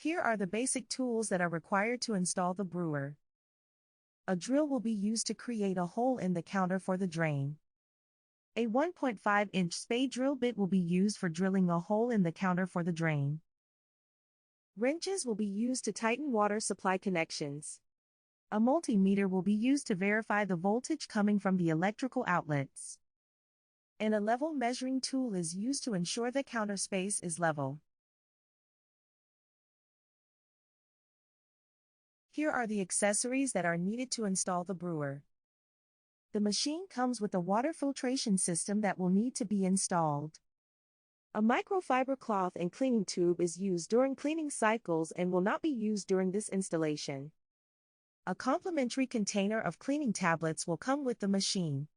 Here are the basic tools that are required to install the brewer. A drill will be used to create a hole in the counter for the drain. A 1.5-inch spade drill bit will be used for drilling a hole in the counter for the drain. Wrenches will be used to tighten water supply connections. A multimeter will be used to verify the voltage coming from the electrical outlets. And a level measuring tool is used to ensure the counter space is level. Here are the accessories that are needed to install the brewer. The machine comes with a water filtration system that will need to be installed. A microfiber cloth and cleaning tube is used during cleaning cycles and will not be used during this installation. A complimentary container of cleaning tablets will come with the machine.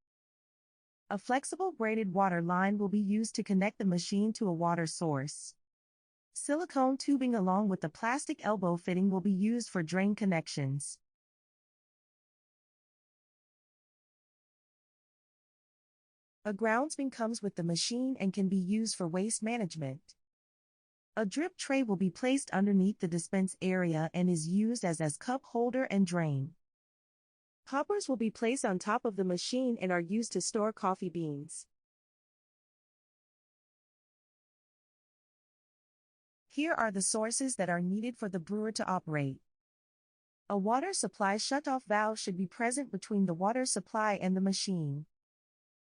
A flexible braided water line will be used to connect the machine to a water source. Silicone tubing along with the plastic elbow fitting will be used for drain connections. A grounds bin comes with the machine and can be used for waste management. A drip tray will be placed underneath the dispense area and is used as cup holder and drain. Hoppers will be placed on top of the machine and are used to store coffee beans. Here are the sources that are needed for the brewer to operate. A water supply shutoff valve should be present between the water supply and the machine.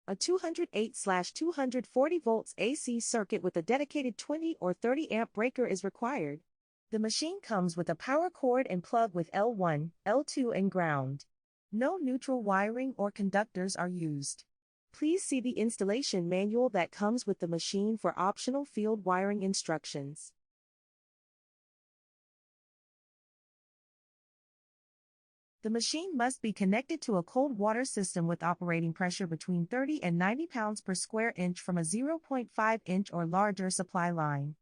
A 208/240 volts AC circuit with a dedicated 20 or 30 amp breaker is required. The machine comes with a power cord and plug with L1, L2 and ground. No neutral wiring or conductors are used. Please see the installation manual that comes with the machine for optional field wiring instructions. The machine must be connected to a cold water system with operating pressure between 30 and 90 pounds per square inch from a 0.5-inch or larger supply line.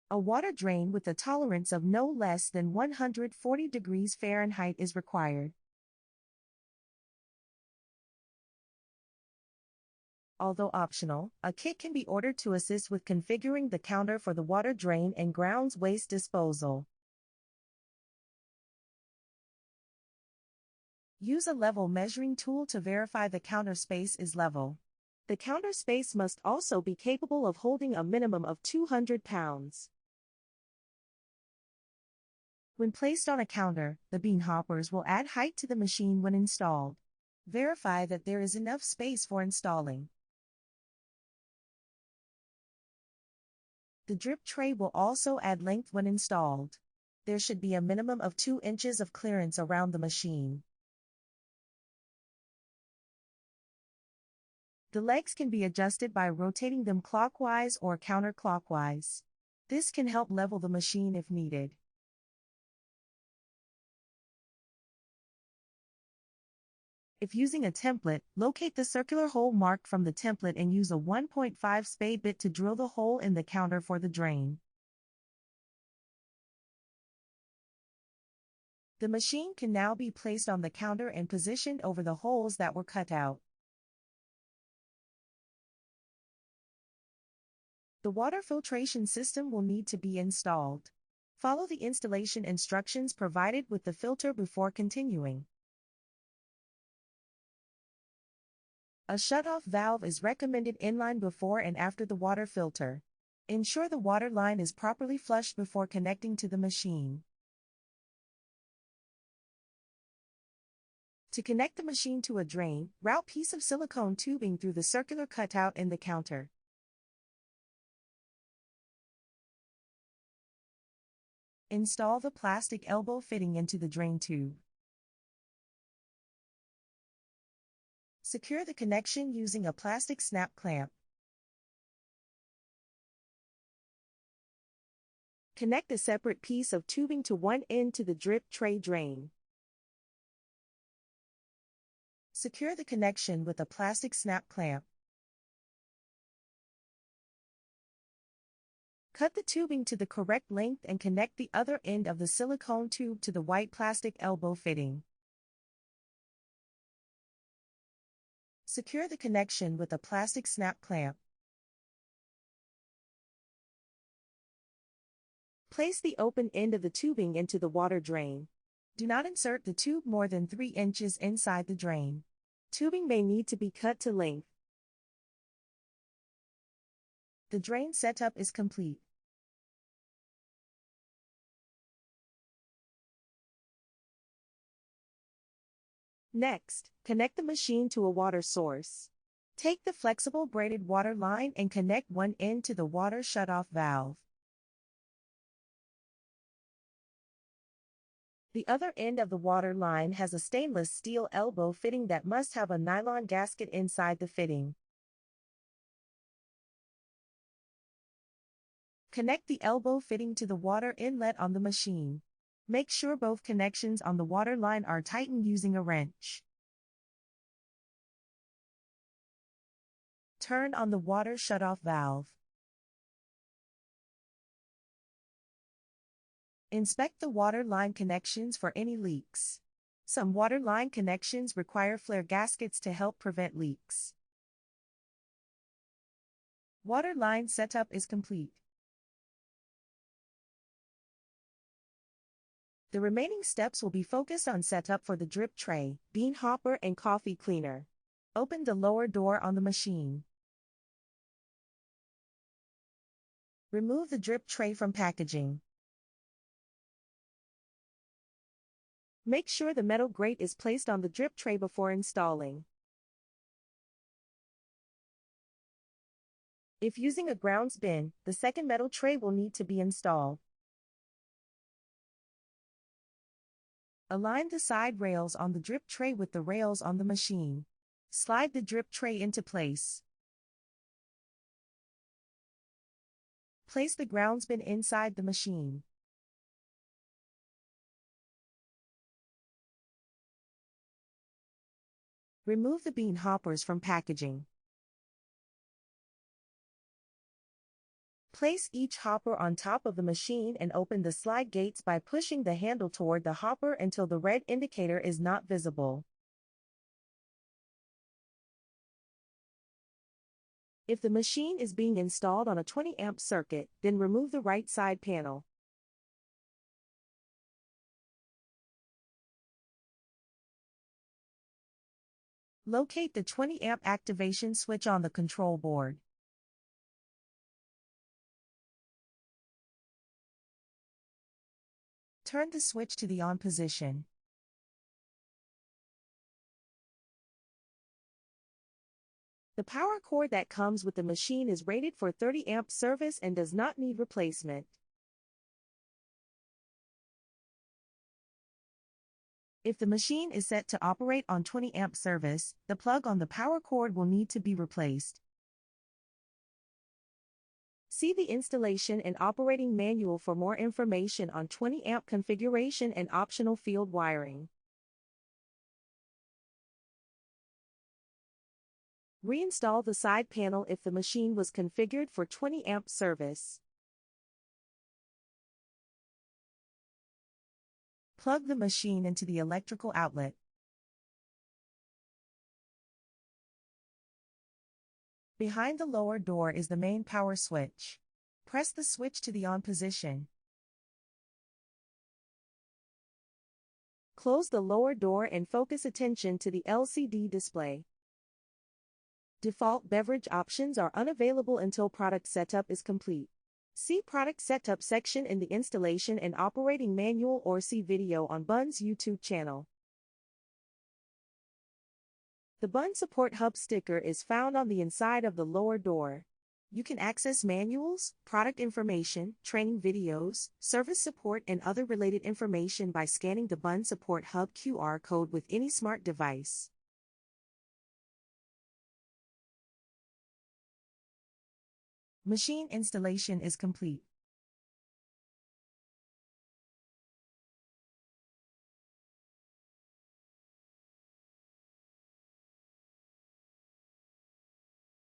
A water drain with a tolerance of no less than 140 degrees Fahrenheit is required. Although optional, a kit can be ordered to assist with configuring the counter for the water drain and grounds waste disposal. Use a level measuring tool to verify the counter space is level. The counter space must also be capable of holding a minimum of 200 pounds. When placed on a counter, the bean hoppers will add height to the machine when installed. Verify that there is enough space for installing. The drip tray will also add length when installed. There should be a minimum of 2 inches of clearance around the machine. The legs can be adjusted by rotating them clockwise or counterclockwise. This can help level the machine if needed. If using a template, locate the circular hole marked from the template and use a 1.5 spade bit to drill the hole in the counter for the drain. The machine can now be placed on the counter and positioned over the holes that were cut out. The water filtration system will need to be installed. Follow the installation instructions provided with the filter before continuing. A shutoff valve is recommended inline before and after the water filter. Ensure the water line is properly flushed before connecting to the machine. To connect the machine to a drain, route piece of silicone tubing through the circular cutout in the counter. Install the plastic elbow fitting into the drain tube. Secure the connection using a plastic snap clamp. Connect a separate piece of tubing to one end to the drip tray drain. Secure the connection with a plastic snap clamp. Cut the tubing to the correct length and connect the other end of the silicone tube to the white plastic elbow fitting. Secure the connection with a plastic snap clamp. Place the open end of the tubing into the water drain. Do not insert the tube more than 3 inches inside the drain. Tubing may need to be cut to length. The drain setup is complete. Next, connect the machine to a water source. Take the flexible braided water line and connect one end to the water shutoff valve. The other end of the water line has a stainless steel elbow fitting that must have a nylon gasket inside the fitting. Connect the elbow fitting to the water inlet on the machine. Make sure both connections on the water line are tightened using a wrench. Turn on the water shutoff valve. Inspect the water line connections for any leaks. Some water line connections require flare gaskets to help prevent leaks. Water line setup is complete. The remaining steps will be focused on setup for the drip tray, bean hopper, and coffee cleaner. Open the lower door on the machine. Remove the drip tray from packaging. Make sure the metal grate is placed on the drip tray before installing. If using a grounds bin, the second metal tray will need to be installed. Align the side rails on the drip tray with the rails on the machine. Slide the drip tray into place. Place the grounds bin inside the machine. Remove the bean hoppers from packaging. Place each hopper on top of the machine and open the slide gates by pushing the handle toward the hopper until the red indicator is not visible. If the machine is being installed on a 20-amp circuit, then remove the right side panel. Locate the 20-amp activation switch on the control board. Turn the switch to the on position. The power cord that comes with the machine is rated for 30-amp service and does not need replacement. If the machine is set to operate on 20-amp service, the plug on the power cord will need to be replaced. See the installation and operating manual for more information on 20-amp configuration and optional field wiring. Reinstall the side panel if the machine was configured for 20-amp service. Plug the machine into the electrical outlet. Behind the lower door is the main power switch. Press the switch to the on position. Close the lower door and focus attention to the LCD display. Default beverage options are unavailable until product setup is complete. See Product Setup section in the Installation and Operating Manual or see video on Bun's YouTube channel. The Bun Support Hub sticker is found on the inside of the lower door. You can access manuals, product information, training videos, service support, and other related information by scanning the Bun Support Hub QR code with any smart device. Machine installation is complete.